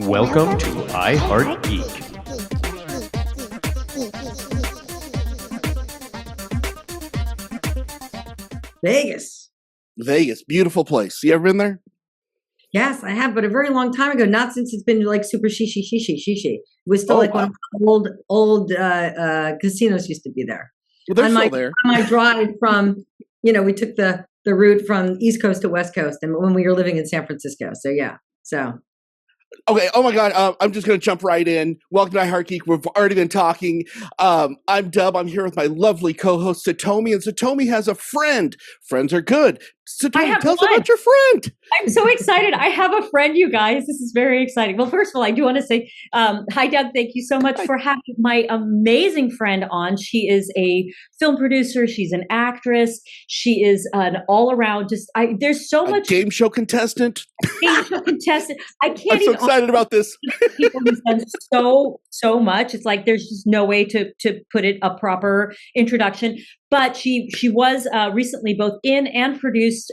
Welcome to I Heart Geek. Vegas, beautiful place. You ever been there? Yes, I have, but a very long time ago. Not since it's been like super shishi. It was still one of the old casinos used to be there. Well, they're still there. On my drive from, we took the route from East Coast to West Coast, and when we were living in San Francisco. So yeah, Okay. Oh my God. I'm just going to jump right in. Welcome to I Heart Geek. We've already been talking. I'm Dub. I'm here with my lovely co-host Satomi, and Satomi has a friend. Friends are good. Satomi, tell us about your friend. I'm so excited. I have a friend, you guys. This is very exciting. Well, first of all, I do want to say, hi, Doug. Thank you so much for having my amazing friend on. She is a film producer. She's an actress. She is an all-around, there's so much. Game show contestant. Game show contestant. I can't I'm so excited about this. People who've done so much. It's like there's just no way to put it a proper introduction. But she was recently both in and produced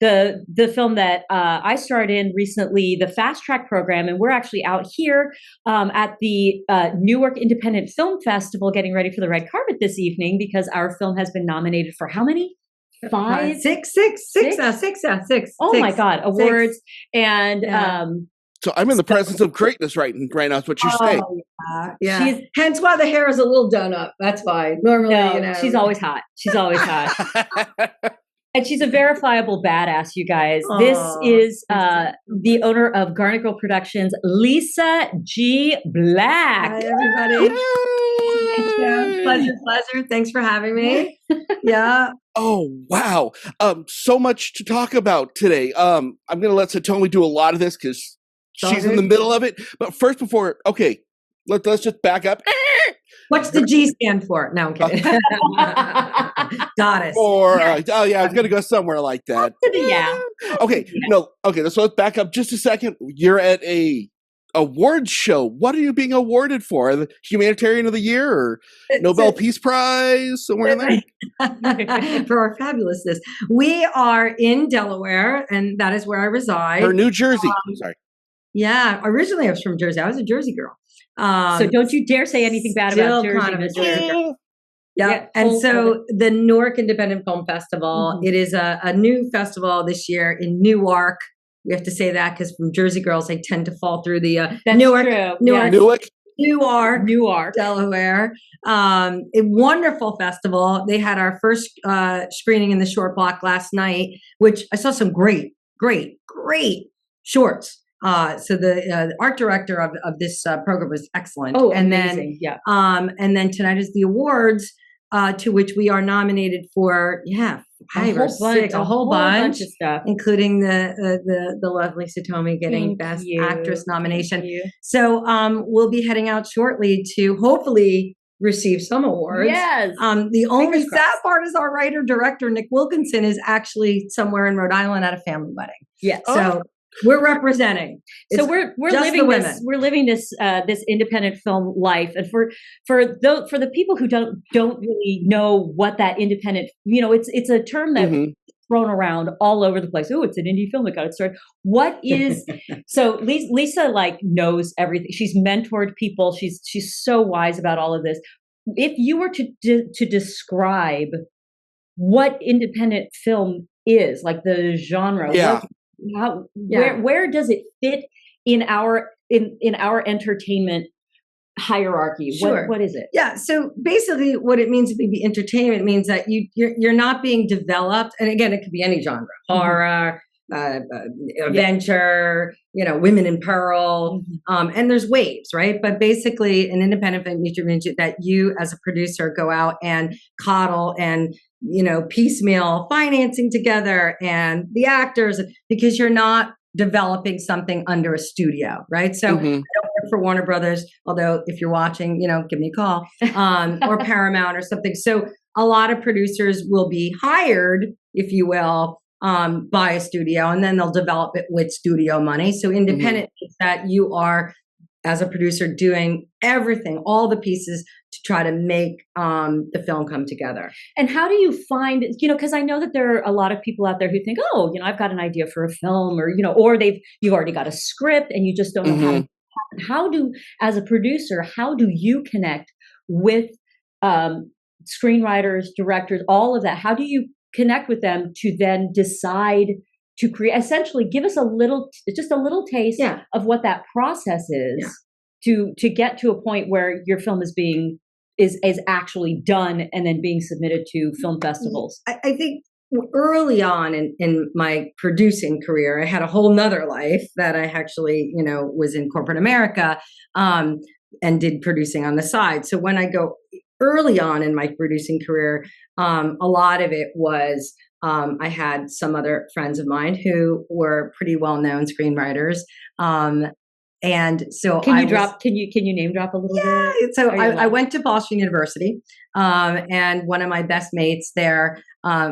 the film that I starred in recently, the Fast Track program, and we're actually out here at the Newark Independent Film Festival, getting ready for the red carpet this evening because our film has been nominated for how many? Six. Oh my God, awards. Six. And so I'm in the presence of greatness right now. Is what you're saying. Yeah. Hence why the hair is a little done up. That's why. Normally, she's always hot. And she's a verifiable badass, you guys. Aww. This is the owner of Garnet Girl Productions, Lisa G. Black. Hi, everybody. Pleasure. Thanks for having me. Yeah. Oh, wow. So much to talk about today. I'm going to let Satomi do a lot of this because she's in the middle of it. But first, let's just back up. What's the G stand for? No, I'm kidding. Goddess. Or, I was going to go somewhere like that. Yeah. Okay. Yeah. No. Okay. So let's back up just a second. You're at a awards show. What are you being awarded for? The Humanitarian of the Year or Nobel Peace Prize? Somewhere in there? For our fabulousness. We are in Delaware, and that is where I reside. Or New Jersey. Sorry. Yeah. Originally, I was from Jersey. I was a Jersey girl. So don't you dare say anything bad about Jersey. Kind of a Jersey girl. Yeah. And so the Newark Independent Film Festival, it is a new festival this year in Newark. We have to say that because from Jersey girls, they tend to fall through the Newark, Delaware. A wonderful festival. They had our first screening in the short block last night, which I saw some great shorts. So the art director of this program was excellent. Oh, and amazing. And then tonight is the awards, to which we are nominated for a whole bunch of stuff, including the lovely Satomi getting Best Actress nomination. So we'll be heading out shortly to hopefully receive some awards. Yes. The only sad part is our writer director Nick Wilkinson is actually somewhere in Rhode Island at a family wedding. Yeah. So. We're representing. So we're living this independent film life, and for the people who don't really know what that independent, it's a term that thrown around all over the place. Oh, it's an indie film that got it started. What is so? Lisa knows everything. She's mentored people. She's so wise about all of this. If you were to describe what independent film is, like the genre, where does it fit in our entertainment hierarchy? Sure. What is it? Yeah. So basically what it means to be entertainment means that you're not being developed. And again, it could be any genre, horror, adventure, women in peril. And there's waves, right? But basically an independent film means that you as a producer go out and coddle and piecemeal financing together and the actors, because you're not developing something under a studio, right? So I don't work for Warner Brothers, although if you're watching, give me a call, or Paramount or something. So a lot of producers will be hired, if you will, by a studio, and then they'll develop it with studio money. So independent is that you are as a producer, doing everything, all the pieces to try to make the film come together. And how do you find, because I know that there are a lot of people out there who think, oh, I've got an idea for a film, or, or you've already got a script and you just don't know how to happen. As a producer, how do you connect with screenwriters, directors, all of that? How do you connect with them to then decide to create, essentially give us just a little taste of what that process is to get to a point where your film is actually done and then being submitted to film festivals? I think early on in my producing career, I had a whole nother life that I actually, was in corporate America and did producing on the side. So when I go early on in my producing career, a lot of it was I had some other friends of mine who were pretty well-known screenwriters. And so can you name drop a little bit? So I went to Boston University, and one of my best mates there,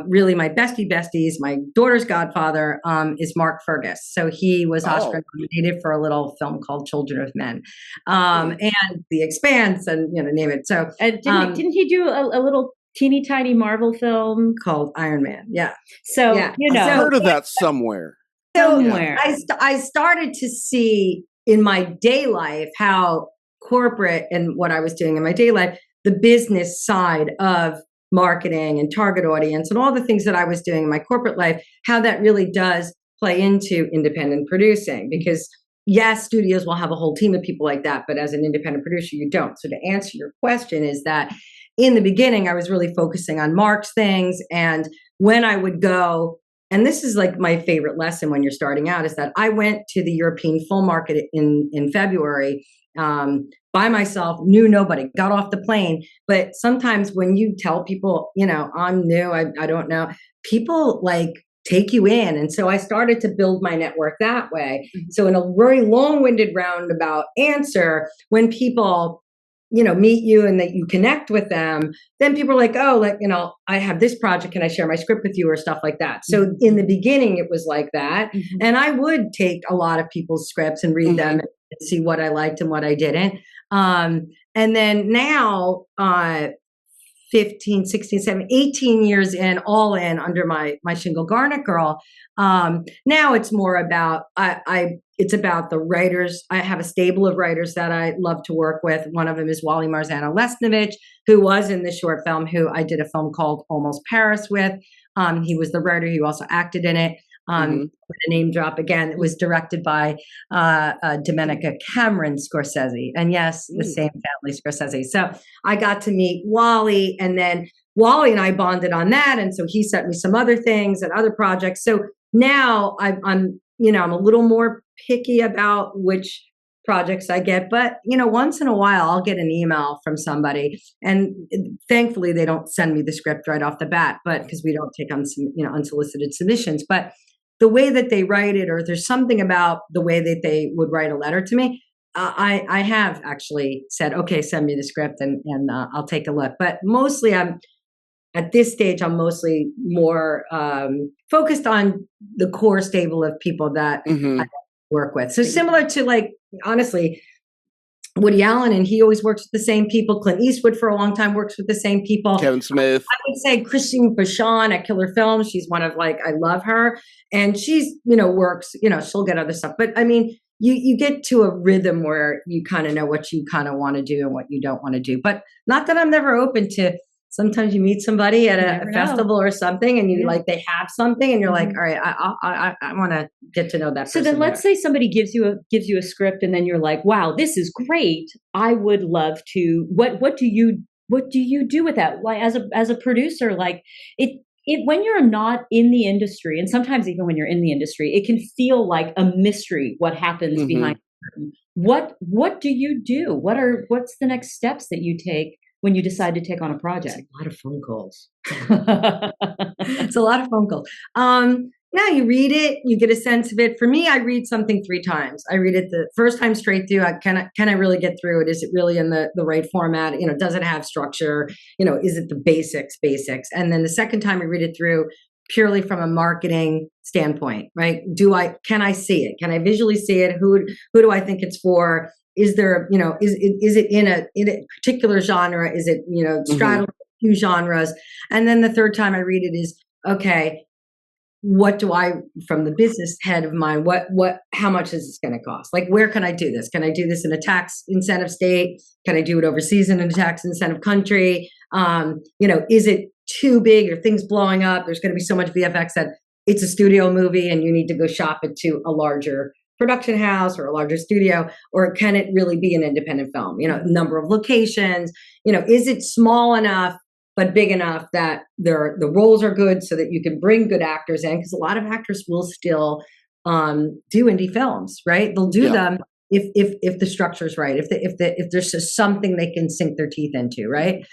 really my besties, my daughter's godfather, is Mark Fergus. So he was Oscar nominated for a little film called Children of Men, and The Expanse, and name it. So and didn't he do a little teeny tiny Marvel film called Iron Man? Yeah. So I've heard of that somewhere. Somewhere. I started to see in my day life how corporate and what I was doing in my day life, the business side of marketing and target audience and all the things that I was doing in my corporate life, how that really does play into independent producing. Because yes, studios will have a whole team of people like that, but as an independent producer, you don't. So to answer your question is that in the beginning, I was really focusing on Mark's things. And when I would go, and this is like my favorite lesson when you're starting out, is that I went to the European film market in February by myself, knew nobody, got off the plane. But sometimes when you tell people, I'm new, I don't know, people like take you in. And so I started to build my network that way. Mm-hmm. So in a very long-winded roundabout answer, when people meet you and that you connect with them, then people are like, I have this project. Can I share my script with you or stuff like that? So in the beginning, it was like that. Mm-hmm. And I would take a lot of people's scripts and read them and see what I liked and what I didn't. And then now, 15, 16, 17, 18 years in, all in under my shingle Garnet Girl. Now it's more about, it's about the writers. I have a stable of writers that I love to work with. One of them is Wally Marzano-Lesnevich, who was in the short film, who I did a film called Almost Paris with. He was the writer. He also acted in it. A name drop again. It was directed by Domenica Cameron Scorsese. And yes, the same family, Scorsese. So I got to meet Wally, and then Wally and I bonded on that. And so he sent me some other things and other projects. So now I'm a little more picky about which projects I get, but once in a while I'll get an email from somebody, and thankfully they don't send me the script right off the bat, but because we don't take on unsolicited submissions. But the way that they write it, or there's something about the way that they would write a letter to me, I have actually said, okay, send me the script and I'll take a look. But mostly at this stage, I'm mostly more focused on the core stable of people that I work with. So similar to, honestly, Woody Allen, and he always works with the same people. Clint Eastwood for a long time works with the same people. Kevin Smith. I would say Christine Vachon at Killer Films. She's one of I love her. And she's, works, she'll get other stuff. But I mean, you get to a rhythm where you kind of know what you kind of want to do and what you don't want to do. But not that I'm never open to. Sometimes you meet somebody at a festival or something, and you they have something, and you're like, all right, I want to get to know that person. So then let's say somebody gives you a script, and then you're like, wow, this is great. I would love to. What do you do with that? Like as a producer, when you're not in the industry, and sometimes even when you're in the industry, it can feel like a mystery what happens behind the curtain. What do you do? What's the next steps that you take when you decide to take on a project? It's a lot of phone calls. It's a lot of phone calls. Now you read it, you get a sense of it. For me, I read something 3 times. I read it the first time straight through. Can I really get through it? Is it really in the right format? Does it have structure? Is it the basics? And then the second time I read it through purely from a marketing standpoint, right? Can I see it? Can I visually see it? Who do I think it's for? is there, is it in a particular genre? Is it, straddled two genres? And then the third time I read it is, okay, what do I, from the business head of mine, how much is this going to cost? Like, where can I do this? Can I do this in a tax incentive state? Can I do it overseas in a tax incentive country? Is it too big? Are things blowing up? There's going to be so much VFX that it's a studio movie and you need to go shop it to a larger production house or a larger studio, or can it really be an independent film? Number of locations, is it small enough but big enough that the roles are good so that you can bring good actors in? Because a lot of actors will still do indie films, right? They'll do them if the structure's right, if there's just something they can sink their teeth into, right?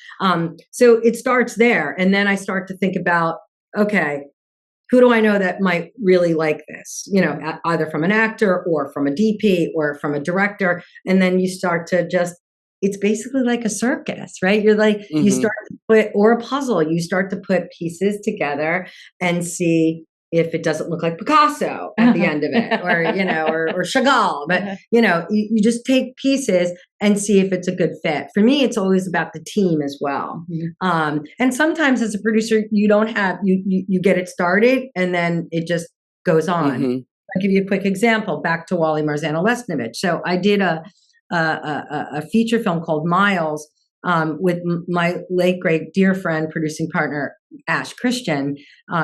So it starts there, and then I start to think about, okay, who do I know that might really like this? Either from an actor or from a DP or from a director, and then you start to just. It's basically like a circus, right? You're like, you start to put, or a puzzle, you start to put pieces together and see if it doesn't look like Picasso at the end of it, or Chagall. But, you just take pieces and see if it's a good fit. For me, it's always about the team as well. And sometimes as a producer, you don't have, you get it started and then it just goes on. I'll give you a quick example, back to Wally Marzano Lesnovich. So I did a feature film called Miles with my late great dear friend, producing partner, Ash Christian,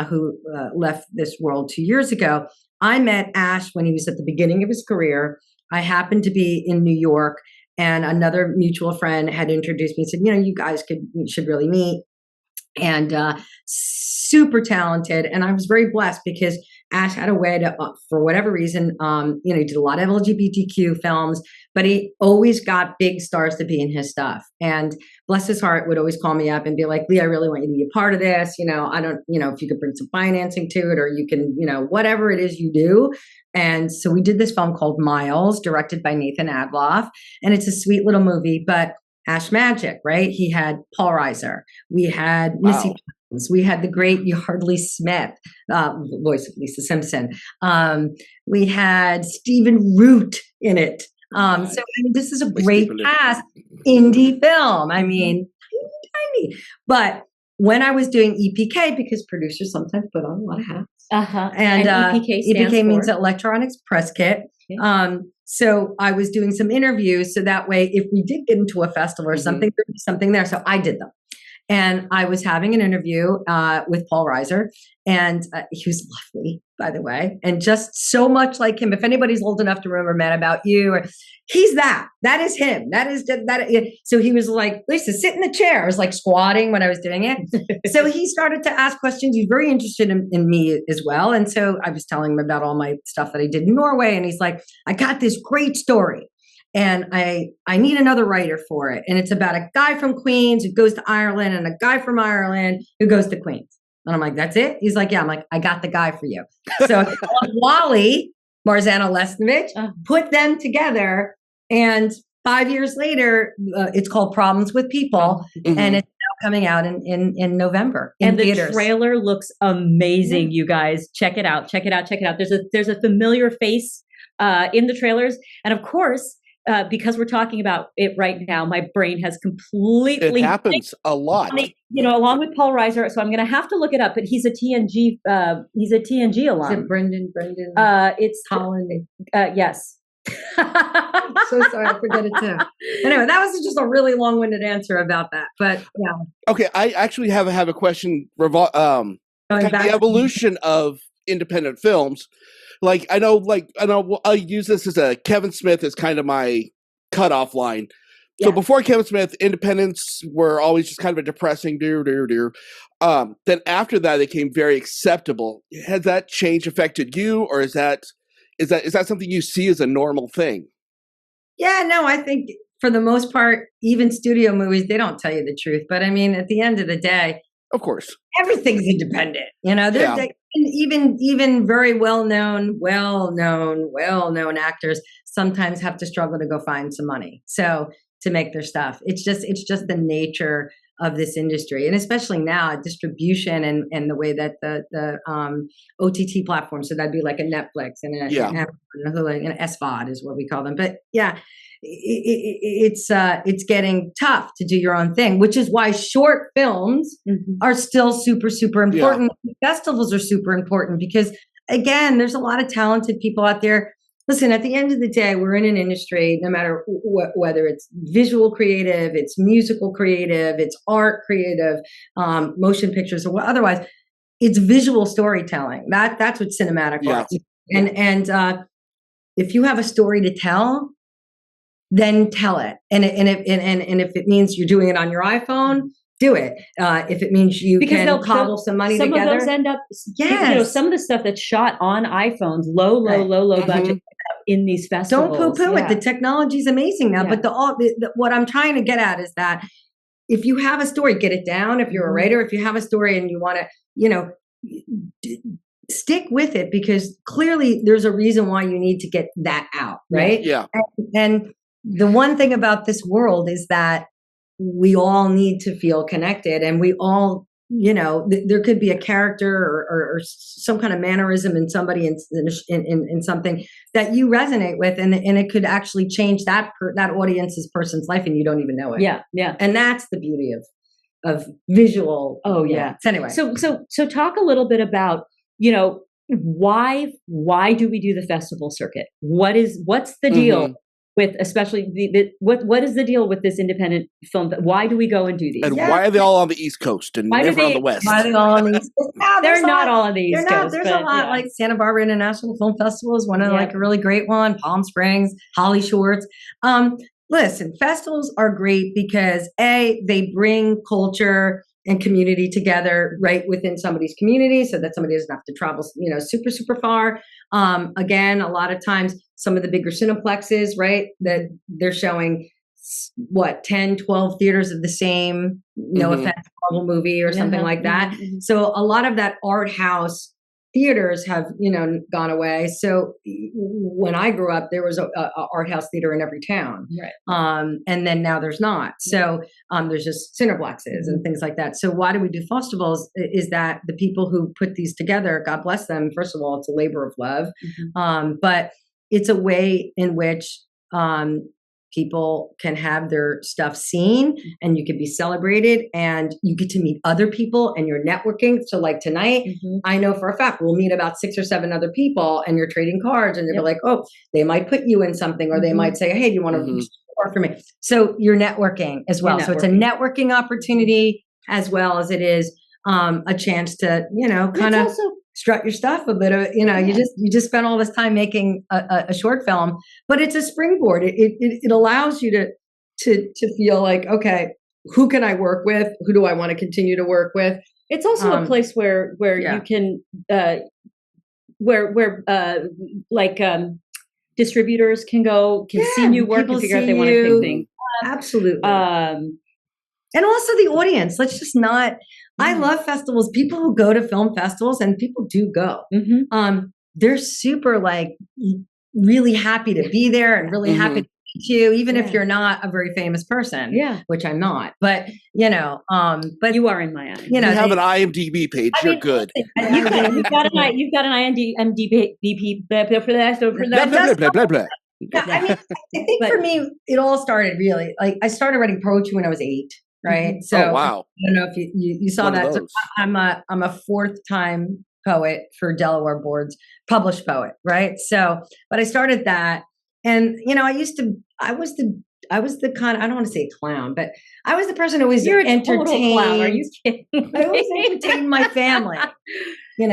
who left this world 2 years ago. I met Ash when he was at the beginning of his career. I happened to be in New York, and another mutual friend had introduced me and said, you guys should really meet. And super talented. And I was very blessed because Ash had a way to, for whatever reason, he did a lot of LGBTQ films, but he always got big stars to be in his stuff. And bless his heart, would always call me up and be like, Lee, I really want you to be a part of this. I don't, if you could bring some financing to it, or you can, whatever it is you do. And so we did this film called Miles, directed by Nathan Adloff. And it's a sweet little movie, but Ash Magic, right? He had Paul Reiser. We had Missy Pons. We had the great Yardley Smith, voice of Lisa Simpson. We had Stephen Root in it. So this is a great cast, indie film. I mean, tiny. But when I was doing EPK, because producers sometimes put on a lot of hats. And EPK means Electronics Press Kit. So I was doing some interviews, so that way, if we did get into a festival or something, there'd be something there. So I did them. And I was having an interview with Paul Reiser, and he was lovely, by the way, and just so much like him. If anybody's old enough to remember Men About You, he's that. That is him. That is that. So he was like, Lisa, sit in the chair. I was like squatting when I was doing it. So he started to ask questions. He's very interested in me as well. And so I was telling him about all my stuff that I did in Norway. And he's like, I got this great story. And I need another writer for it. And it's about a guy from Queens who goes to Ireland and a guy from Ireland who goes to Queens. And I'm like, that's it? He's like, yeah. I'm like, I got the guy for you. So Wally Marzano Lesnovich put them together. And 5 years later, it's called Problems with People. And it's now coming out in November in theaters. The trailer looks amazing, you guys. Check it out. Check it out. Check it out. There's a familiar face in the trailers. And of course, because we're talking about it right now, my brain has completely. It happens a lot. Along with Paul Reiser. So I'm going to have to look it up. But he's a TNG. He's a TNG alum. Is it Brendan? It's Holland. Yes. So sorry, I forget it too. Anyway, that was just a really long-winded answer about that. But yeah. Okay, I actually have a question. The evolution of independent films. I know I'll use this as a Kevin Smith as kind of my cutoff line. So before Kevin Smith, independents were always just kind of a depressing then after that, it became very acceptable. Has that change affected you, or is that something you see as a normal thing? Yeah, no, I think for the most part, even studio movies, they don't tell you the truth. But I mean, at the end of the day, of course, everything's independent. Even very well-known actors sometimes have to struggle to go find some money. So to make their stuff, it's just the nature of this industry, and especially now distribution and the way that the OTT platforms. So that'd be like a Netflix and a Hulu, and SVOD is what we call them. But yeah, it's getting tough to do your own thing, which is why short films are still super, super important. Festivals are super important because, again, there's a lot of talented people out there. Listen, at the end of the day, we're in an industry, no matter whether it's visual creative, it's musical creative, it's art creative, motion pictures or otherwise, it's visual storytelling. That's what cinematic arts is. And if you have a story to tell, then tell it. And if it means you're doing it on your iPhone, do it. If it means you can cobble some money together. Some of those end up, some of the stuff that's shot on iPhones, low budget in these festivals. Don't poo-poo it. The technology is amazing now. But what I'm trying to get at is that if you have a story, get it down. If you're a writer, if you have a story and you want to, stick with it, because clearly there's a reason why you need to get that out, right? Yeah. And the one thing about this world is that we all need to feel connected, and we all, there could be a character or some kind of mannerism in somebody in something that you resonate with, and it could actually change that person's life, and you don't even know it. Yeah. And that's the beauty of visual. Oh yeah. So anyway, so talk a little bit about, why do we do the festival circuit? What's the deal with, especially what is the deal with this independent film? Why do we go and do these? And why are they all on the East Coast and never on the West? Why are they all on the East Coast? They're not all on the East Coast. There's a lot, like Santa Barbara International Film Festival is one of like a really great one. Palm Springs, Holly Shorts. Listen, festivals are great because they bring culture and community together right within somebody's community, so that somebody doesn't have to travel, super, super far. Again, a lot of times some of the bigger cineplexes, right, that they're showing 10, 12 theaters of the same, no offense, Marvel movie or something like that. So a lot of that art house theaters have, gone away. So when I grew up, there was a art house theater in every town. Right. And then now there's not. So there's just cineplexes and things like that. So why do we do festivals? Is that the people who put these together, God bless them. First of all, it's a labor of love. But it's a way in which people can have their stuff seen, and you can be celebrated, and you get to meet other people, and you're networking. So like tonight, I know for a fact we'll meet about 6 or 7 other people, and you're trading cards, and they're like, oh, they might put you in something, or they might say, hey, do you want to work for me? So you're networking as well. So it's a networking opportunity as well as it is a chance to, kind of strut your stuff a bit. You just spent all this time making a short film, but it's a springboard. It allows you to feel like, okay, who can I work with? Who do I want to continue to work with? It's also a place where you can distributors can go, can see new work and figure out if they want to pick things. Absolutely. And also the audience. Let's just not. I love festivals. People who go to film festivals, and people do go. They're super really happy to be there and really happy to meet you, even if you're not a very famous person. Which I'm not. But but you are in my eye. You have an IMDb page. You're good. You've got an IMDb for that. Blah, blah. Yeah, I mean, I think for me, it all started really I started writing poetry when I was 8. Right. So wow. I don't know if you saw that. So I'm a 4th time poet for Delaware boards, published poet. Right. So, but I started that, and I was the kind of, I don't want to say clown, but I was the person who was entertained. Clown. Are you kidding? I always entertained my family. You're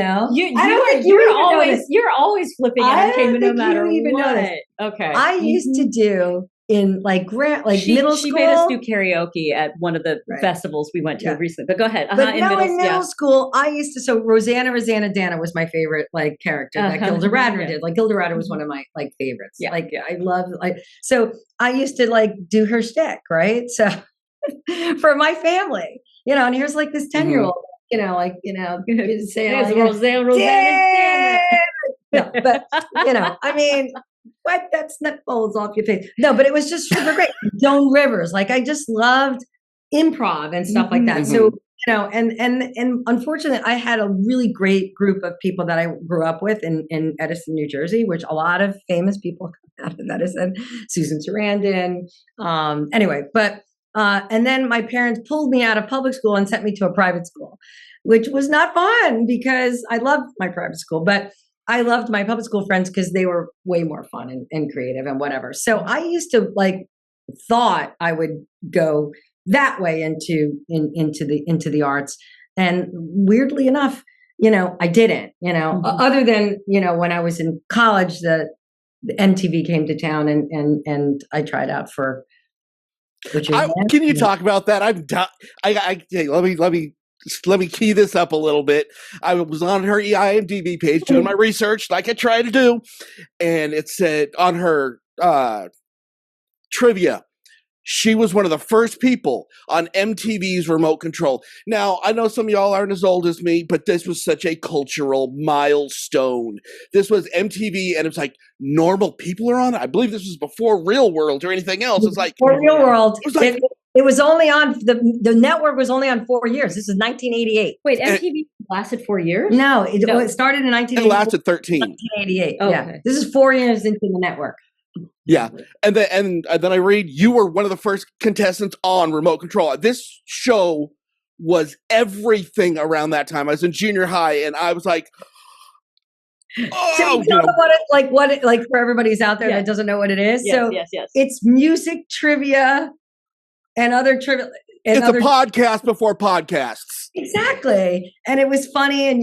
always flipping entertainment no matter what. Okay. I used to do in middle school. She made us do karaoke at one of the festivals we went to recently. But go ahead. But in middle school, I used to. So Rosanna Dana was my favorite character that Gilda Radner did. Gilda Radner was one of my favorites. I love so I used to do her shtick, right? So for my family, and here's this 10-year-old. Say Rosanna. No, but I mean, what? That snot falls off your face. No, but it was just super great. Joan Rivers, I just loved improv and stuff like that. So and unfortunately, I had a really great group of people that I grew up with in Edison, New Jersey, which a lot of famous people After that, I said Susan Sarandon. Anyway, but and then my parents pulled me out of public school and sent me to a private school, which was not fun because I loved my private school, but I loved my public school friends because they were way more fun and creative and whatever. So I used to thought I would go that way into the arts, and weirdly enough, I didn't. Other than when I was in college, the MTV came to town, and I tried out for. Can you talk about that? Let me key this up a little bit. I was on her IMDb page doing my research, like I try to do, and it said on her trivia, she was one of the first people on MTV's Remote Control. Now, I know some of y'all aren't as old as me, but this was such a cultural milestone. This was MTV, and it's like normal people are on it. I believe this was before Real World or anything else. It's like before Real World. It was like, it was only on the network was only on 4 years. This is 1988. Wait, MTV lasted 4 years? No, it started in 1988. It lasted 13. 1988. Oh, yeah, okay. This is 4 years into the network. Yeah, and then I read you were one of the first contestants on Remote Control. This show was everything around that time. I was in junior high, and I was like, "Oh, what for everybody who's out there that doesn't know what it is." Yes, yes. It's music trivia and other trivia. It's a podcast before podcasts. Exactly. And it was funny, and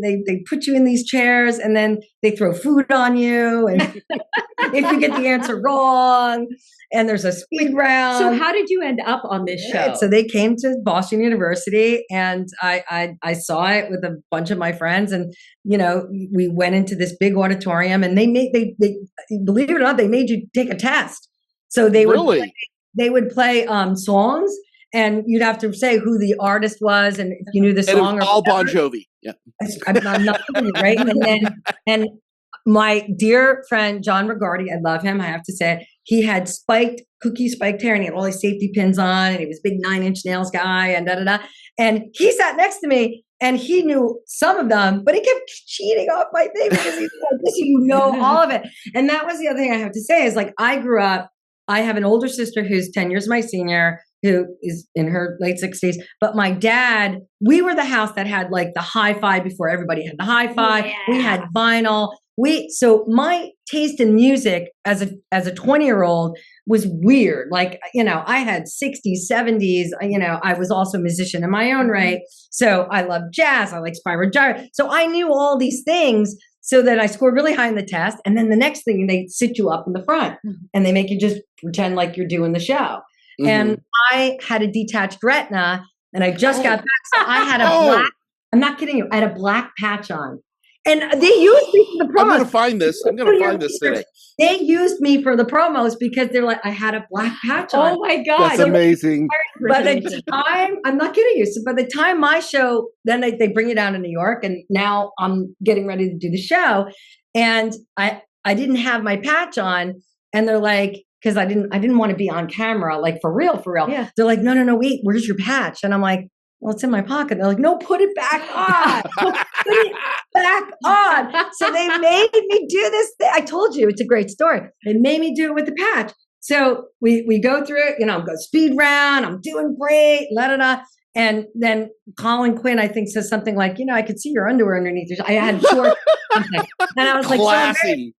they put you in these chairs, and then they throw food on you, and if you get the answer wrong, and there's a speed round. So how did you end up on this show? So they came to Boston University, and I saw it with a bunch of my friends, and we went into this big auditorium, and they believe it or not, they made you take a test. So they would play songs. And you'd have to say who the artist was, and if you knew the song. And it was all Bon Jovi. Yeah, I'm not kidding you, right? And my dear friend John Rigardi, I love him. I have to say, he had spiked hair, and he had all these safety pins on, and he was a big 9-inch nails guy, and And he sat next to me, and he knew some of them, but he kept cheating off my thing because he's like, "Listen, all of it." And that was the other thing I have to say is I grew up. I have an older sister who's 10 years my senior, who is in her late 60s. But my dad, we were the house that had the hi-fi before everybody had the hi-fi. Yeah. We had vinyl. So my taste in music as a 20-year-old was weird. I had 60s, 70s. I was also a musician in my own right. So I love jazz. I like spiral gyre. So I knew all these things. So that I scored really high in the test. And then the next thing, they sit you up in the front, and they make you just pretend like you're doing the show. Mm-hmm. And I had a detached retina, and I just got back. So I had a black, I'm not kidding you, I had a black patch on. And they used me for the promos. I'm going to find this today. They used me for the promos because they're like, I had a black patch on. Oh my God. That's amazing. By the time, I'm not kidding you. So by the time my show, then they bring you down to New York, and now I'm getting ready to do the show. And I didn't have my patch on, and they're like, because I didn't want to be on camera, for real. Yeah. They're like, no, wait, where's your patch? And I'm like, well, it's in my pocket. They're like, no, put it back on. Put it back on. So they made me do this thing. I told you, it's a great story. They made me do it with the patch. So we go through it, I'm going speed round. I'm doing great, la-da-da. And then Colin Quinn, I think, says something like, I could see your underwear underneath your. I had short. And I was classy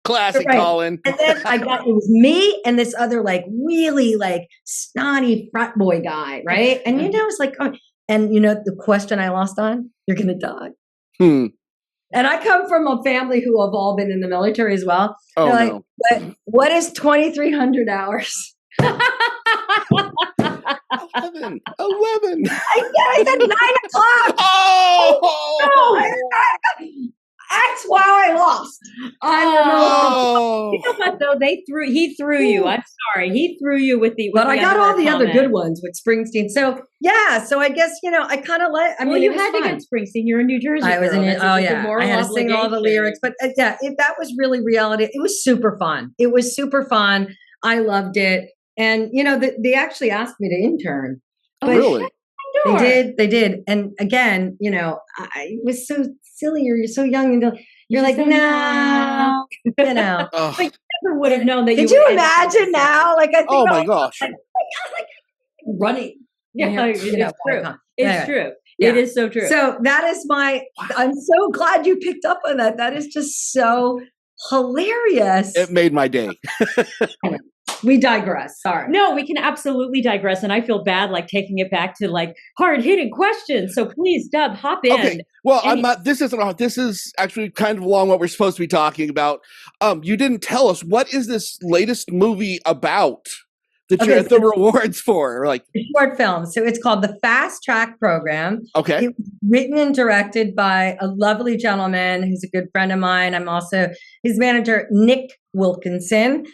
right. Colin. And then it was me and this other really snotty frat boy guy, right? And it's like, oh, and the question I lost on, you're gonna die. And I come from a family who have all been in the military as well. Oh no! What is 2,300 hours? 11. I said 9 o'clock. Oh! No. That's why I lost. You know what though? He threw you. I'm sorry. He threw you with the. But I got all the other good ones with Springsteen. So yeah. So I guess I kind of like. I mean, you had to get Springsteen. You're a New Jersey. I was in. Oh yeah. I had to sing all the lyrics. But that was really reality. It was super fun. I loved it. And they actually asked me to intern. But really? They did. And again, I was so silly. You're so young, and you're like, no, Oh. But never would have known that. Did you imagine now? Like, I think, oh my gosh, like running. Yeah, it's true. It's true. Yeah. It is so true. So that is I'm so glad you picked up on that. That is just so hilarious. it made my day. We digress. Sorry. No, we can absolutely digress. And I feel bad like taking it back to like hard hitting questions. So please, Dub, hop in. Okay. Well, I'm not, this is actually kind of along what we're supposed to be talking about. You didn't tell us, what is this latest movie about that you're at the rewards for? Like short film. So it's called the Fast Track Program. Okay. It was written and directed by a lovely gentleman who's a good friend of mine. I'm also his manager, Nick Wilkinson.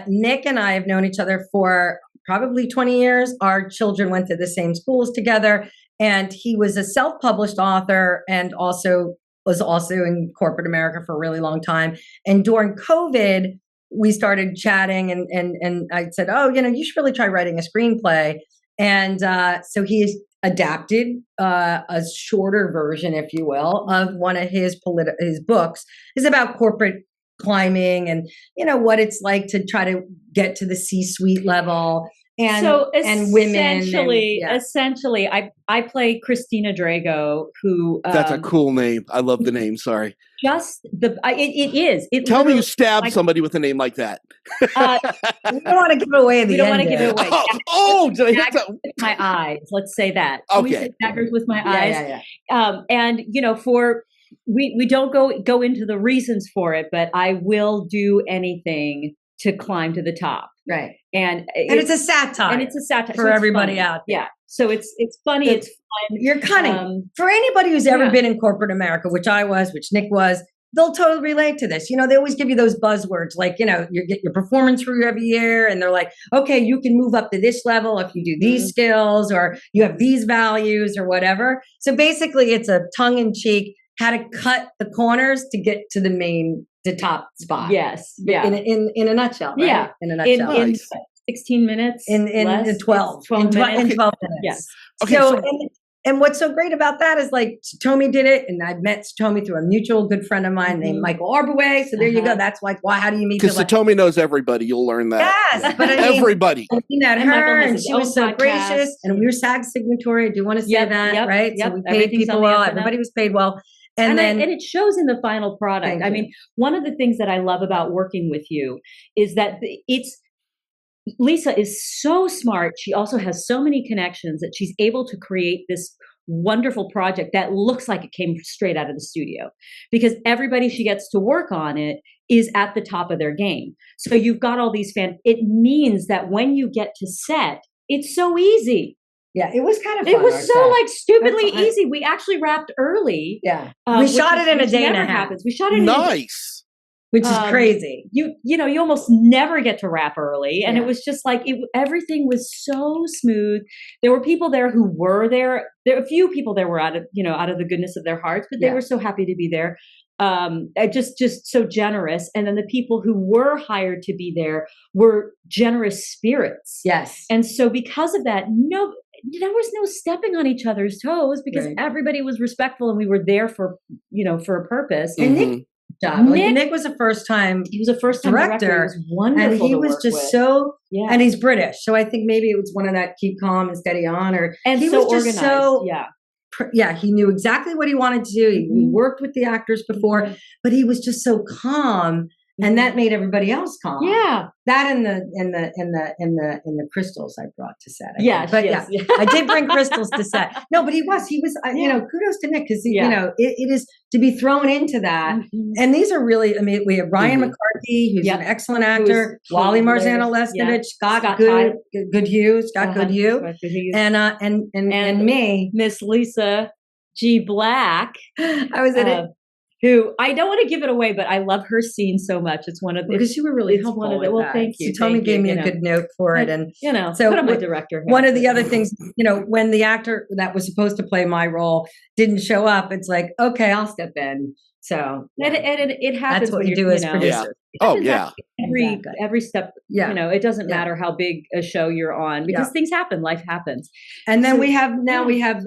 Nick and I have known each other for probably 20 years. Our children went to the same schools together, and he was a self-published author and was also in corporate America for a really long time. And during COVID, we started chatting, and I said, "Oh, you should really try writing a screenplay." And so he adapted a shorter version, if you will, of one of his books. It's about corporate climbing and what it's like to try to get to the C-suite level and women. Essentially, I play Christina Drago, who that's a cool name. I love the name. Sorry. It is. Tell me you stabbed somebody with a name like that. We don't want to give it away. We don't want to give it away. Did I hit that? With my eyes. Let's say that. Okay. We say daggers with my eyes. Yeah. And we don't go into the reasons for it, but I will do anything to climb to the top. Right. And it's a satire. And it's a satire for everybody out there. Yeah. So it's funny. It's fun. You're cunning. For anybody who's ever been in corporate America, which I was, which Nick was, they'll totally relate to this. They always give you those buzzwords like, you get your performance review every year, and they're like, okay, you can move up to this level if you do these skills, or you have these values or whatever. So basically it's a tongue-in-cheek how to cut the corners to get to the top spot. Yes. Yeah. In a nutshell. Right? Yeah. In a nutshell. In 16 minutes. In 12 minutes. Yes. Okay, and what's so great about that is like Satomi did it, and I met Satomi through a mutual good friend of mine named Michael Arbaway. So there you go. That's like, why? How do you meet? Because Satomi knows everybody. You'll learn that. Yes, but everybody. We met her, and she was so gracious, and we were SAG signatory. I do want to say that, right? Yep. So we paid people well. Everybody was paid well. And it shows in the final product. I mean, one of the things that I love about working with you is that Lisa is so smart. She also has so many connections that she's able to create this wonderful project that looks like it came straight out of the studio, because everybody she gets to work on it is at the top of their game. So you've got all these it means that when you get to set, it's so easy. Yeah, it was kind of fun. It was so like stupidly easy. We actually wrapped early. Yeah. We shot it in a day and a half. We shot it in nice. Which is crazy. You almost never get to wrap early. And it was just like, everything was so smooth. There were people there who were there. There are a few people there were out of the goodness of their hearts, but they were so happy to be there. Just so generous. And then the people who were hired to be there were generous spirits. Yes. And so because of that, there was no stepping on each other's toes, because everybody was respectful, and we were there for a purpose. And Nick was a first-time. He was a first-time director. It was wonderful, and he was just with. So. Yeah. And he's British, so I think maybe it was one of that keep calm and steady on, and he so was just organized. He knew exactly what he wanted to do. He worked with the actors before, but he was just so calm. And that made everybody else calm. Yeah, that and the crystals I brought to set. But I did bring crystals to set. No, but he was. Kudos to Nick, because it is to be thrown into that. And these are really. I mean, we have Ryan McCarthy, who's an excellent actor. Wally Marzano Leskovich, Scott Goodhue, and me, Miss Lisa G. Black. I was in it. Who I don't want to give it away, but I love her scene so much. It's one of because you were really helpful. Thank you. Satomi gave me a good note for it, and so put on my director. One of the other things, when the actor that was supposed to play my role didn't show up, it's like, okay, I'll step in. So it happens. That's what you do as producer. Oh yeah. Every step, it doesn't matter how big a show you're on because things happen, life happens. And then we have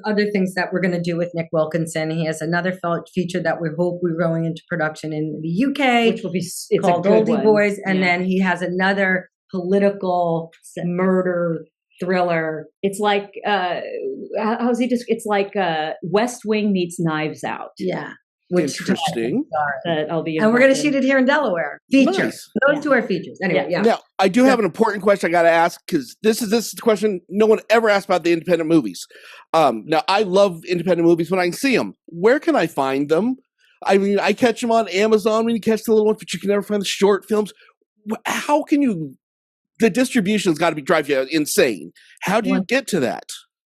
other things that we're going to do with Nick Wilkinson. He has another feature that we hope we're going into production in the UK, which will be called Oldie Boys. And then he has another political murder thriller. It's like how's he just? It's like West Wing meets Knives Out. Yeah. Which interesting. I'll be and we're going to shoot it here in Delaware. Features. Nice. Those two are features. Anyway, Now, I do have an important question I got to ask because this is the question no one ever asked about the independent movies. Now, I love independent movies when I can see them. Where can I find them? I mean, I catch them on Amazon when you catch the little ones, but you can never find the short films. How can you? The distribution's got to drive you insane. How do you get to that?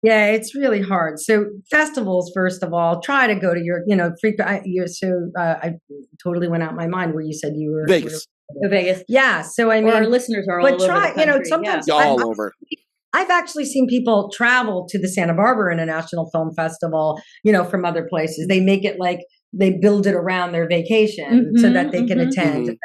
Yeah, it's really hard. So festivals, first of all, try to go to your, I totally went out my mind where you said you were Vegas. Vegas. Yeah. So I mean, our listeners are all over the country. Sometimes all over. I've actually seen people travel to the Santa Barbara International Film Festival, from other places. They make it like they build it around their vacation so that they can attend,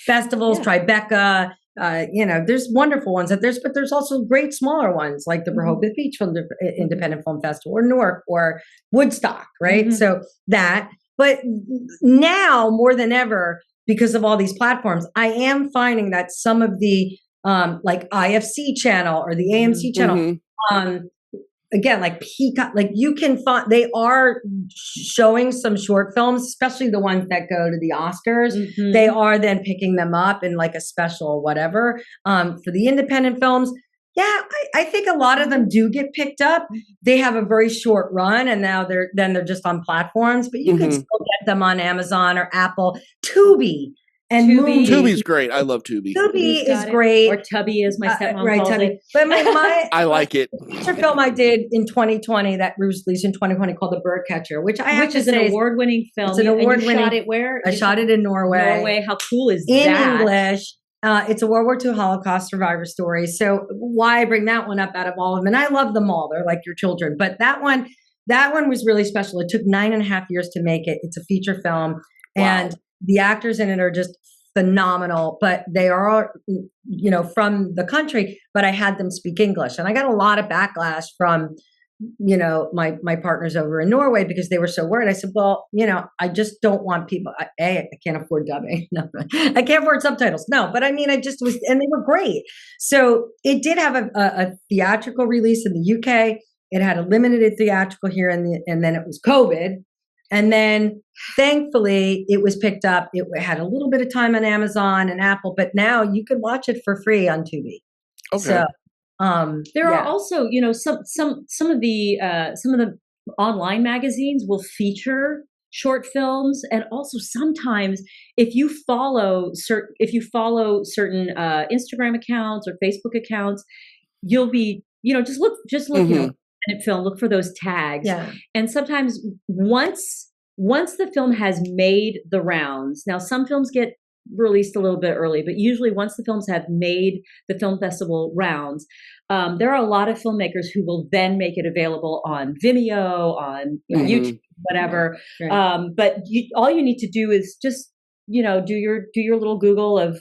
festivals, Tribeca. There's wonderful ones but there's also great smaller ones like the Rehoboth Beach Film Independent Film Festival or Newark or Woodstock, right? So but now more than ever, because of all these platforms, I am finding that some of the like IFC channel or the AMC channel, again, like Peacock, like you can find, they are showing some short films, especially the ones that go to the Oscars. They are then picking them up in like a special whatever. For the independent films, I think a lot of them do get picked up. They have a very short run and now they're just on platforms, but you can still get them on Amazon or Apple. Tubi. And Tubi's great. I love Tubi. Tubi is great. Or Tubby, as my stepmom calls it. But I like it. Feature film I did in 2020 that was released in 2020 called The Birdcatcher, which is an award-winning film. It's an award-winning. Shot it where? I shot it in Norway. Norway. How cool is that? In English. It's a World War II Holocaust survivor story. So why I bring that one up out of all of them? And I love them all. They're like your children. But that one was really special. It took 9.5 years to make it. It's a feature film. Wow. And the actors in it are just phenomenal, but they are, from the country, but I had them speak English. And I got a lot of backlash from, my partners over in Norway because they were so worried. I said, well, I just don't want people, I can't afford dubbing. No, I can't afford subtitles. No, but I mean, and they were great. So it did have a theatrical release in the UK. It had a limited theatrical here and then it was COVID. And then thankfully it was picked up. It had a little bit of time on Amazon and Apple, but now you can watch it for free on Tubi. Okay. So there are also, some of the online magazines will feature short films, and also sometimes if you follow certain Instagram accounts or Facebook accounts, you'll be just look film, look for those tags. Yeah. And sometimes once the film has made the rounds, now some films get released a little bit early, but usually once the films have made the film festival rounds, there are a lot of filmmakers who will then make it available on Vimeo, on YouTube, whatever. Right. But all you need to do is just, do your little Google of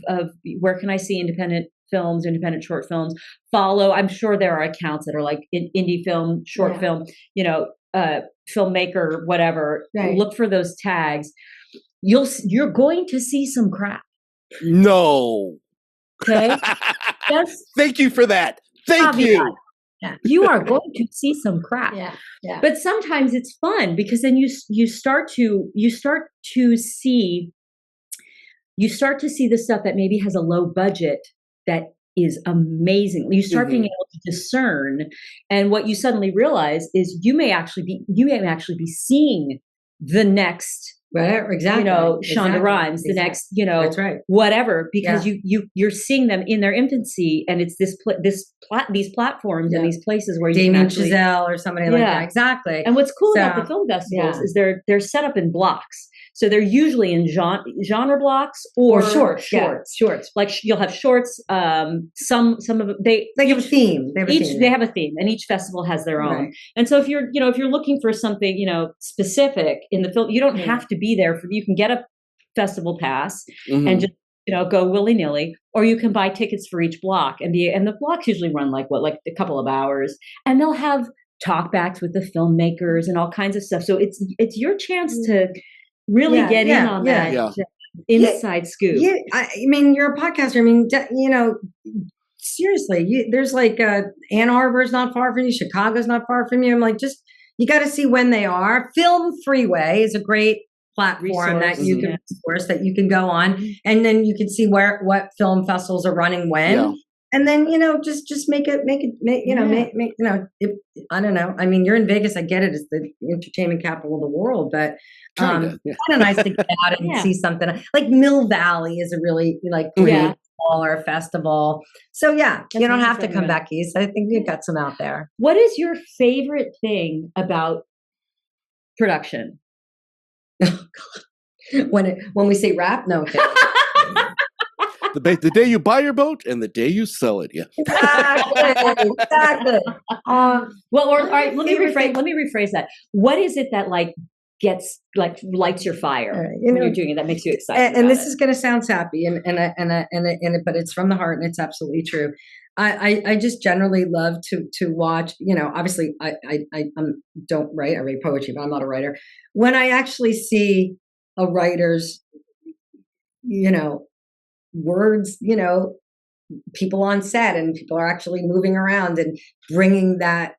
where can I see independent films, independent short films. Follow. I'm sure there are accounts that are like Indy Film, short film, filmmaker, whatever. Right. Look for those tags. You're going to see some crap. No. Okay. Thank you for that. Thank you. Yeah. You are going to see some crap. Yeah. But sometimes it's fun because then you start to see the stuff that maybe has a low budget that is amazing. You start being able to discern, and what you suddenly realize is you may actually be seeing the next, exactly. Shonda Rhimes, the next, that's right. whatever, because you're seeing them in their infancy, and it's these platforms and these places where you Damien can actually, Chazelle or somebody like that, exactly. And what's cool about the film festivals is they're set up in blocks. So they're usually in genre blocks or shorts. Like you'll have shorts. Some of them, they have a theme. They have a theme, and each festival has their own. Right. And so if you're looking for something specific in the film, you don't have to be there. You can get festival pass and just, go willy-nilly, or you can buy tickets for each block, and the blocks usually run like a couple of hours, and they'll have talkbacks with the filmmakers and all kinds of stuff. So it's your chance to really get in on that inside scoop. Yeah, I mean, you're a podcaster. I mean, seriously, there's like Ann Arbor's not far from you, Chicago's not far from you. I'm like, just you got to see when they are. Film Freeway is a great platform that you can resource, that you can go on, and then you can see what film festivals are running when, and then just make it I don't know. I mean, you're in Vegas, I get it, it's the entertainment capital of the world, but kind of nice to get out and see something like Mill Valley is a really great smaller festival. So you don't have to come back east. I think you've got some out there. What is your favorite thing about production? Oh God. When we say rap, no. The day you buy your boat and the day you sell it. Yeah. Exactly. All right. Let me rephrase that. What is it that lights your fire when you're doing it, that makes you excited? And this is going to sound sappy, but it's from the heart, and it's absolutely true. I just generally love to watch. Obviously, I don't write. I read poetry, but I'm not a writer. When I actually see a writer's, words, people on set, and people are actually moving around and bringing that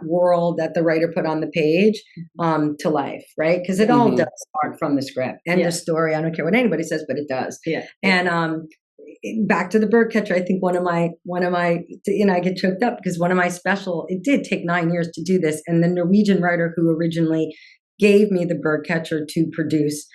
world that the writer put on the page to life, right? Because it all does start from the script and the story. I don't care what anybody says, but it does. Yeah. And back to the Birdcatcher, I think one of my I get choked up because one of my it did take 9 years to do this, and the Norwegian writer who originally gave me the Birdcatcher to produce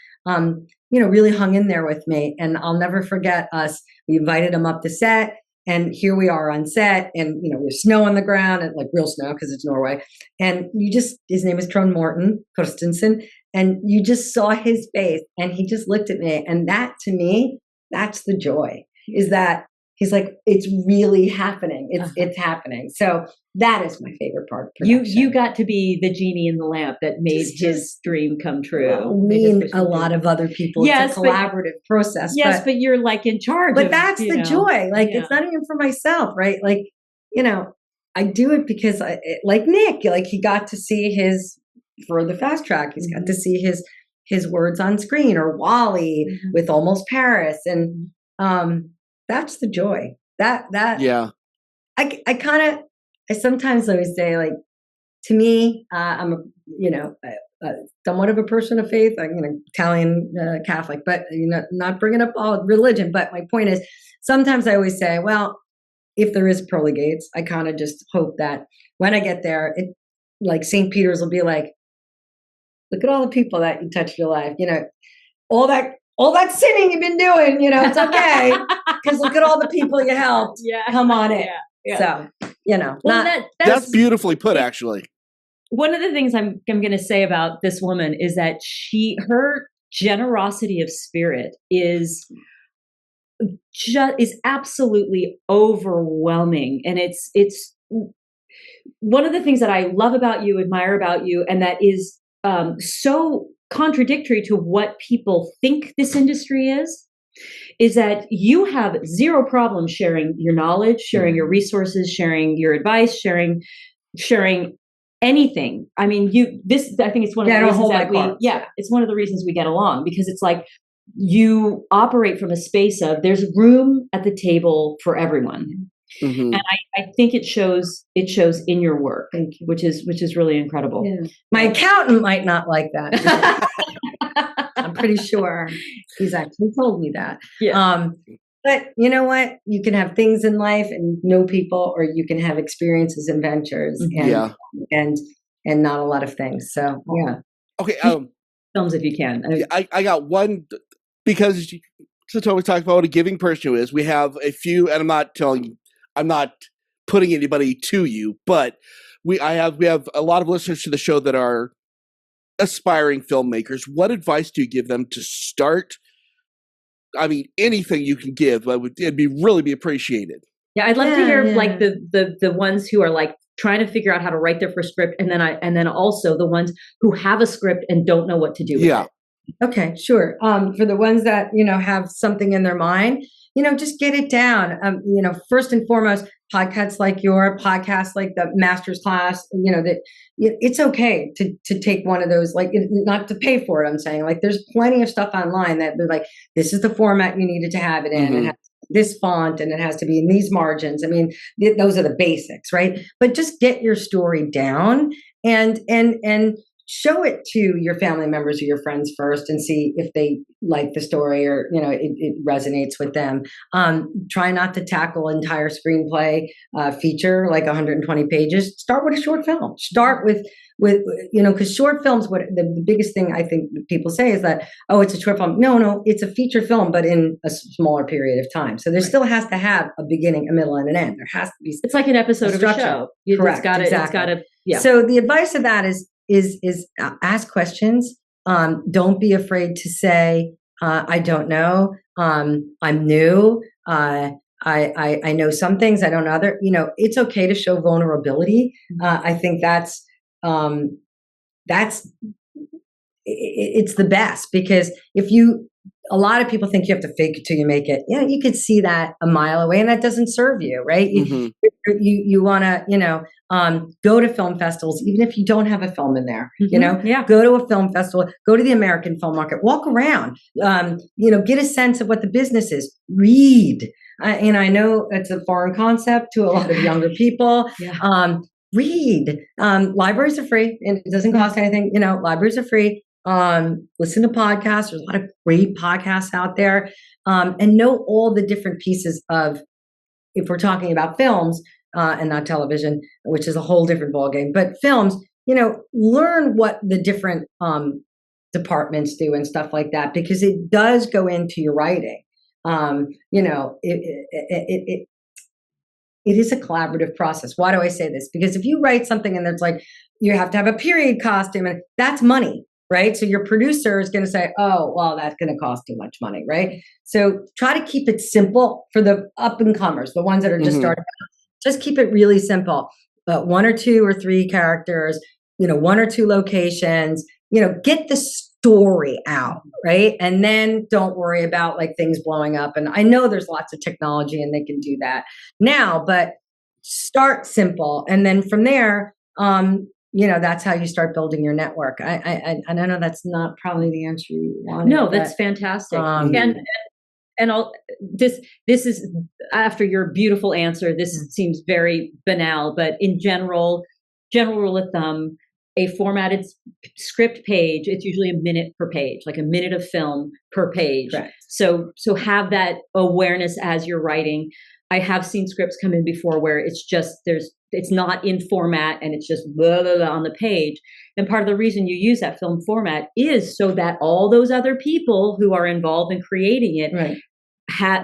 really hung in there with me. And I'll never forget us. We invited him up to set, and here we are on set, and there's snow on the ground, and like real snow because it's Norway. And his name is Trond Morten Christensen, and you just saw his face, and he just looked at me, and that to me, that's the joy, is that he's like, it's really happening. It's happening. So that is my favorite part of production. You got to be the genie in the lamp that made his dream come true. Me and a lot of other people. Yes, it's a collaborative process. Yes, but you're like in charge. But that's the joy. Like it's not even for myself, right? Like, I do it because like Nick, like he got to see for the fast track, he's got to see his words on screen, or Wally with Almost Paris. And that's the joy. I sometimes always say, like, to me, I'm somewhat of a person of faith. I'm Italian Catholic, but not bringing up all religion. But my point is, sometimes I always say, well, if there is pearly gates, I kind of just hope that when I get there, like St. Peter's will be like, look at all the people that you touched your life. All that sinning you've been doing, it's okay. Because look at all the people you helped. Yeah. Come on in. Yeah. So, that's beautifully put, actually. One of the things I'm going to say about this woman is that her generosity of spirit is absolutely overwhelming. And it's one of the things that I love about you, admire about you, and that is so contradictory to what people think this industry is that you have zero problem sharing your knowledge, sharing your resources, sharing your advice, sharing anything. I mean, I think it's one of the reasons that it's one of the reasons we get along, because it's like you operate from a space of there's room at the table for everyone. Mm-hmm. And I think it shows in your work, which is really incredible. Yeah. My accountant might not like that. I'm pretty sure he's actually told me that. Yeah. But you know what? You can have things in life and know people, or you can have experiences and ventures and not a lot of things. So yeah. Okay. Films if you can. I got one, because Satomi talked about what a giving person who is. We have a few, and I'm not putting anybody to you, but we have a lot of listeners to the show that are aspiring filmmakers. What advice do you give them to start? I mean, anything you can give, but it'd really be appreciated. Yeah, I'd love to hear like the ones who are like trying to figure out how to write their first script, and then also the ones who have a script and don't know what to do with it. Okay, sure. For the ones that, have something in their mind, just get it down. First and foremost, podcasts like the master's class, that it's okay to take one of those, like, not to pay for it. I'm saying, like, there's plenty of stuff online that they're like, this is the format you needed to have it in. It has this font and it has to be in these margins. I mean, those are the basics, right? But just get your story down and show it to your family members or your friends first and see if they like the story or, it resonates with them. Try not to tackle entire screenplay feature, like 120 pages. Start with a short film. Start with because short films, what the biggest thing I think people say is that, oh, it's a short film. No, it's a feature film, but in a smaller period of time. So there still has to have a beginning, a middle, and an end. There has to be. It's like an episode of a show. Correct. It's got to. Yeah. So the advice of that is ask questions. Don't be afraid to say, I don't know. I'm new. I know some things. I don't know other. It's okay to show vulnerability. I think that's it's the best, because a lot of people think you have to fake it till you make it. You could see that a mile away, and that doesn't serve you, right? You want to, go to film festivals, even if you don't have a film in there, go to a film festival, go to the American film market, walk around, get a sense of what the business is, read. And I know it's a foreign concept to a lot of younger people. Yeah. Read. Libraries are free, and it doesn't cost anything. Libraries are free. Listen to podcasts. There's a lot of great podcasts out there, and know all the different pieces of, if we're talking about films and not television, which is a whole different ballgame, but films, learn what the different departments do and stuff like that, because it does go into your writing. It is a collaborative process. Why do I say this? Because if you write something and it's like, you have to have a period costume, and that's money, right? So your producer is going to say, oh, well, that's going to cost too much money, right? So try to keep it simple for the up and comers, the ones that are just starting out. Just keep it really simple. But 1 or 2 or 3 characters, 1 or 2 locations, get the story out, right? And then don't worry about like things blowing up. And I know there's lots of technology and they can do that now, but start simple. And then from there, that's how you start building your network. I know that's not probably the answer you wanted. No, that's fantastic. And this is, after your beautiful answer, this seems very banal, but in general rule of thumb, a formatted script page, it's usually a minute per page, like a minute of film per page. Right. So have that awareness as you're writing. I have seen scripts come in before where it's not in format and it's just blah, blah, blah on the page. And part of the reason you use that film format is so that all those other people who are involved in creating it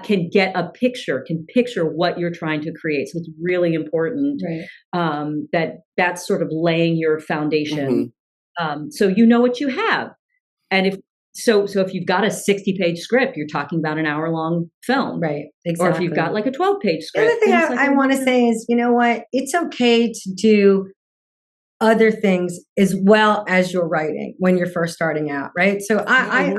can get a picture, can picture what you're trying to create. So it's really important that's sort of laying your foundation. So you know what you have. And if you've got a 60-page script, you're talking about an hour-long film. Right, exactly. Or if you've got like a 12-page script. The other thing I want to say is, what? It's okay to do other things as well as you're writing when you're first starting out, right? So I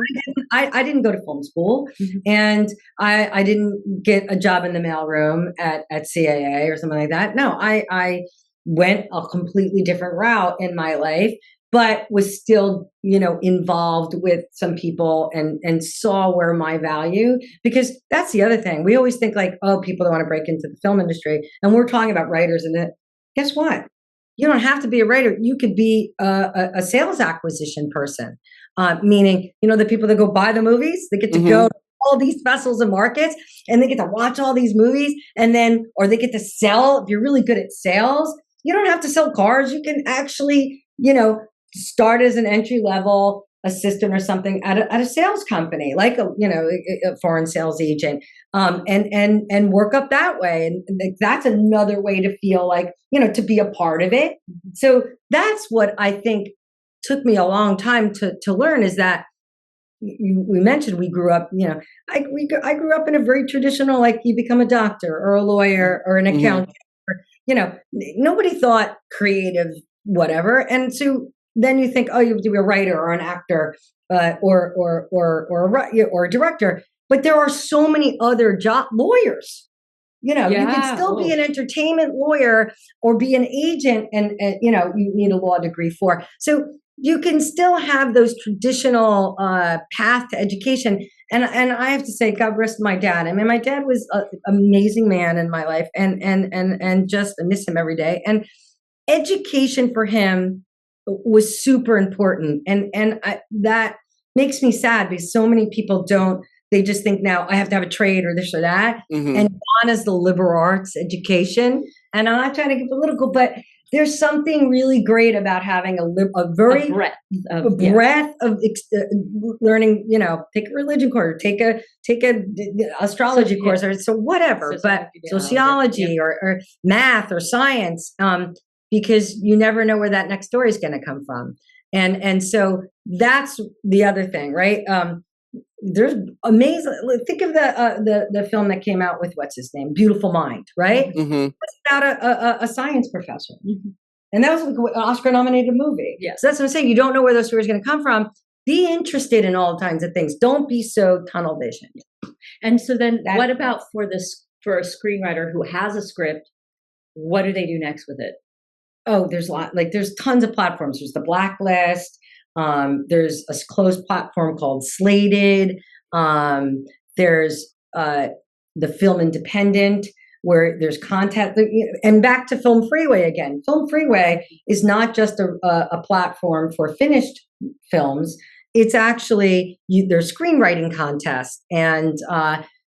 didn't go to film school, and I didn't get a job in the mailroom at CAA or something like that. No, I went a completely different route in my life, but was still, involved with some people and saw where my value, because that's the other thing. We always think like, oh, people don't want to break into the film industry. And we're talking about writers, and guess what? You don't have to be a writer. You could be a sales acquisition person, meaning, the people that go buy the movies, they get to go to all these festivals and markets, and they get to watch all these movies, or they get to sell. If you're really good at sales, you don't have to sell cars. You can actually, start as an entry-level assistant or something at a sales company, like a foreign sales agent, and work up that way. And that's another way to feel like, to be a part of it. So that's what I think took me a long time to learn, is that we mentioned we grew up, I grew up in a very traditional, like you become a doctor or a lawyer or an accountant, or, nobody thought creative, whatever. And so then you think, oh, you have to be a writer or an actor or a director. But there are so many other lawyers. You can still be an entertainment lawyer or be an agent, and you need a law degree for. So you can still have those traditional path to education. And I have to say, God rest my dad. I mean, my dad was an amazing man in my life, and just I miss him every day. And education for him was super important, and that makes me sad because so many people don't. They just think now I have to have a trade or this or that. Mm-hmm. And gone is the liberal arts education. And I'm not trying to get political, but there's something really great about having a breadth of learning. Take a religion course, take a astrology course, or so whatever. But sociology or math or science, because you never know where that next story is going to come from. And so that's the other thing, right? There's amazing. Think of the film that came out with what's his name, Beautiful Mind, right? Mm-hmm. It's about a science professor, mm-hmm. and that was an Oscar-nominated movie. Yes. So that's what I'm saying. You don't know where those stories are going to come from. Be interested in all kinds of things. Don't be so tunnel vision. And so then, what about for a screenwriter who has a script? What do they do next with it? Oh, there's there's tons of platforms. There's the Blacklist. There's a closed platform called Slated. There's the Film Independent, where there's content. And back to Film Freeway again. Film Freeway is not just a platform for finished films. It's actually there's screenwriting contests, and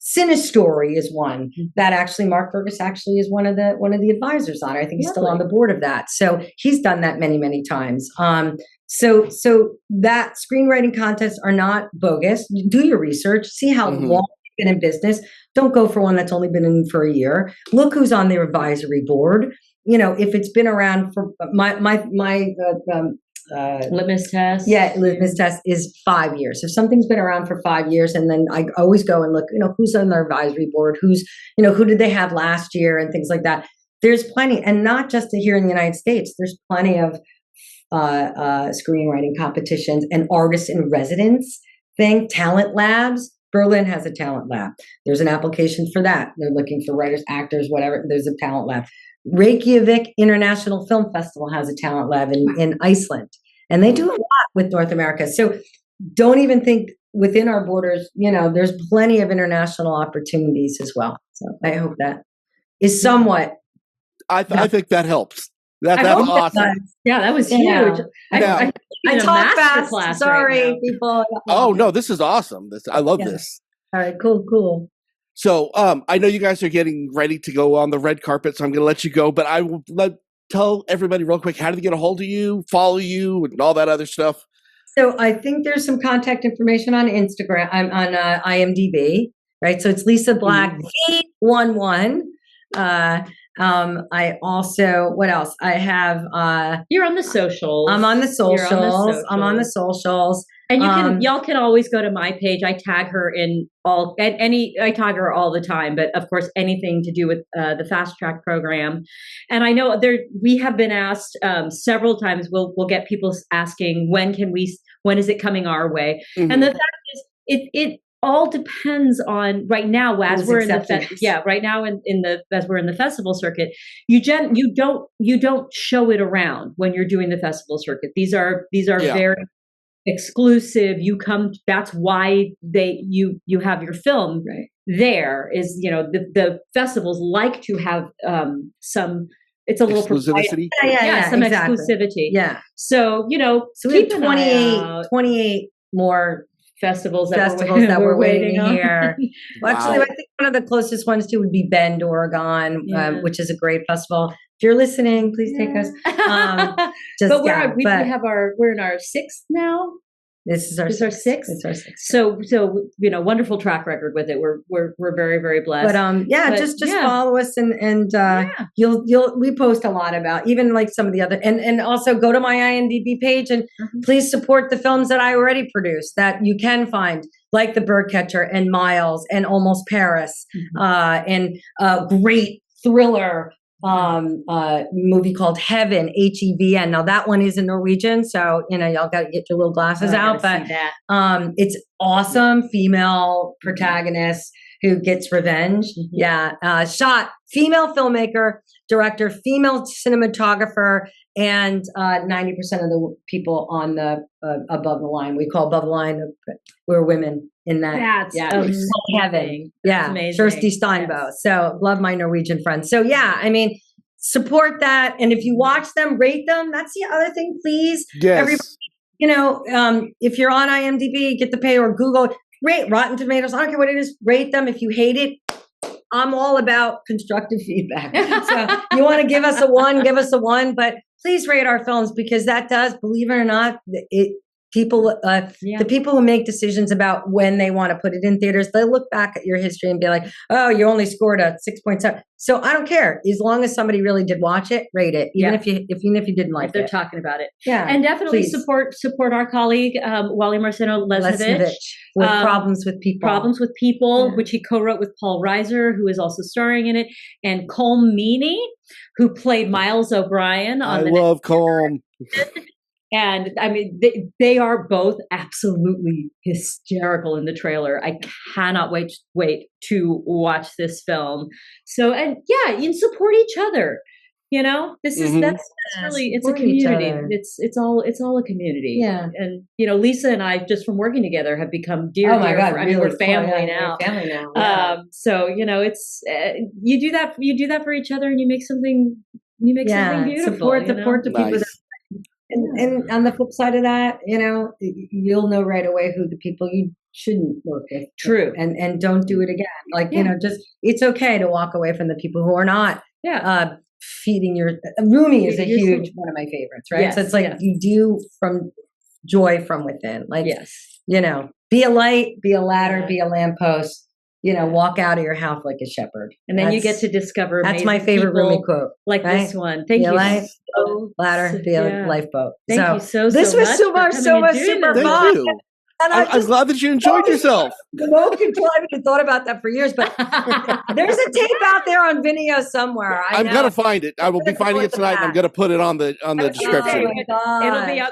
Cinestory is one that actually Mark Fergus actually is one of the advisors on it. I think he's still on the board of that. So he's done that many, many times. So that screenwriting contests are not bogus. Do your research, see how mm-hmm. long you've been in business. Don't go for one that's only been in for a year. Look who's on their advisory board. If it's been around for my litmus test. Yeah, litmus test is 5 years. If something's been around for 5 years, and then I always go and look, who's on their advisory board, who did they have last year and things like that. There's plenty, and not just here in the United States. There's plenty of screenwriting competitions and artists in residence talent labs. Berlin has a talent lab. There's an application for that. They're looking for writers, actors, whatever. There's a talent lab. Reykjavik International Film Festival has a talent lab in Iceland, and they do a lot with North America. So don't even think within our borders, there's plenty of international opportunities as well. So I hope that is somewhat. I think that helps. That's awesome. That was huge. I talk fast. Sorry, people. Oh no, this is awesome. I love this. All right, cool. So I know you guys are getting ready to go on the red carpet, so I'm going to let you go. But I will tell everybody real quick, how do they get a hold of you, follow you, and all that other stuff? So I think there's some contact information on Instagram. I'm on IMDb, right? So it's Lisa Black 811. I also, what else? I have, you're on the socials. I'm on the socials. And y'all can always go to my page. I tag her I tag her all the time, but of course, anything to do with the fast track program. And I know we have been asked several times, we'll get people asking, when is it coming our way? Mm-hmm. And the fact is, it all depends on right now as we're in the as we're in the festival circuit. You don't show it around when you're doing the festival circuit. These are very exclusive. That's why you have your film there. Is the festivals like to have some. It's a little exclusivity. Some exactly. Exclusivity. Yeah. So so keep 28 more festivals that we're waiting to hear. Well, actually, I think one of the closest ones to would be Bend, Oregon, which is a great festival. If you're listening, please take us. We're in our sixth now. This is our sixth. It's our sixth. So wonderful track record with it. We're very, very blessed. But just follow us and we post a lot about even like some of the other and also go to my IMDb page and please support the films that I already produced that you can find, like The Birdcatcher and Miles and Almost Paris and great thriller movie called Heaven, Heven. Now that one is in Norwegian, so y'all got to get your little glasses out. But it's awesome. Female protagonist who gets revenge. Mm-hmm. Yeah, shot female filmmaker, director, female cinematographer, and 90% of the people on the above the line. We call above the line. We're women in that. That's Heaven. Yeah, Kirsty Steinbo. Yes. So love my Norwegian friends. So yeah, I mean, support that, and if you watch them, rate them. That's the other thing, please. Yes. Everybody, if you're on IMDb, get the pay or Google. Rate Rotten Tomatoes. I don't care what it is. Rate them. If you hate it, I'm all about constructive feedback. So you want to give us a 1, give us a 1. But please rate our films, because that does, believe it or not, the people who make decisions about when they want to put it in theaters, they look back at your history and be like, oh, you only scored a 6.7. So I don't care. As long as somebody really did watch it, rate it. Even if you didn't like it. They're talking about it. Yeah. And definitely support our colleague, Wally Marceno Lesnevich. With Problems with People. Which he co-wrote with Paul Reiser, who is also starring in it, and Colm Meaney, who played Miles O'Brien on I love Colm. And I mean, they are both absolutely hysterical in the trailer. I cannot wait to watch this film. So, and you support each other. This is that's really, it's a community. It's all a community. Yeah. And Lisa and I, just from working together, have become dear. Oh my God! I mean, we're family now. Family now. Yeah. So it's you do that for each other, and you make something something beautiful. Support the people that. And on the flip side of that, you'll know right away who the people you shouldn't work with. True. And don't do it again. Just, it's okay to walk away from the people who are not feeding your, Rumi is a huge one of my favorites, right? Yes, so it's like you do from joy from within. Like, be a light, be a ladder, be a lamppost. Walk out of your house like a shepherd. And then you get to discover. That's my favorite Rumi quote. Like this one. Thank you. Life, ladder, be a lifeboat. Thank you so much. This was so much super fun. You. And I'm glad that you enjoyed yourself. No control. I haven't thought about that for years, but there's a tape out there on Vimeo somewhere. I'm gonna find it. I will be finding it tonight. And I'm gonna put it on the description.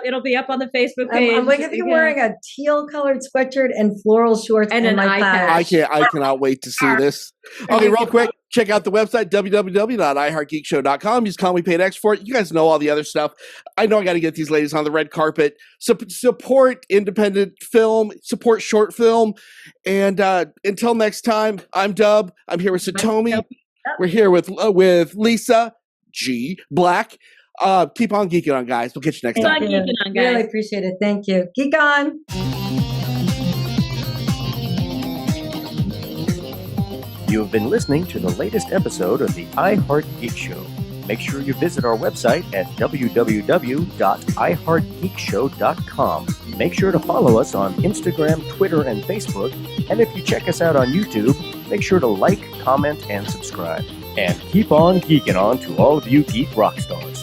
It'll be up on the Facebook page. I'm like, I think I'm wearing a teal colored sweatshirt and floral shorts and an eye patch. I cannot wait to see this. Okay, real quick. Check out the website, www.iheartgeekshow.com. Use Call Me Paid X for it. You guys know all the other stuff. I know I got to get these ladies on the red carpet. Support independent film, support short film. And until next time, I'm Dub. I'm here with Satomi. We're here with Lisa G. Black. Keep on geeking on, guys. We'll catch you next time. Keep on geeking on, guys. Really appreciate it. Thank you. Geek on. You have been listening to the latest episode of the iHeart Geek Show. Make sure you visit our website at www.iheartgeekshow.com. Make sure to follow us on Instagram, Twitter, and Facebook. And if you check us out on YouTube, make sure to like, comment, and subscribe. And keep on geeking on to all of you geek rock stars.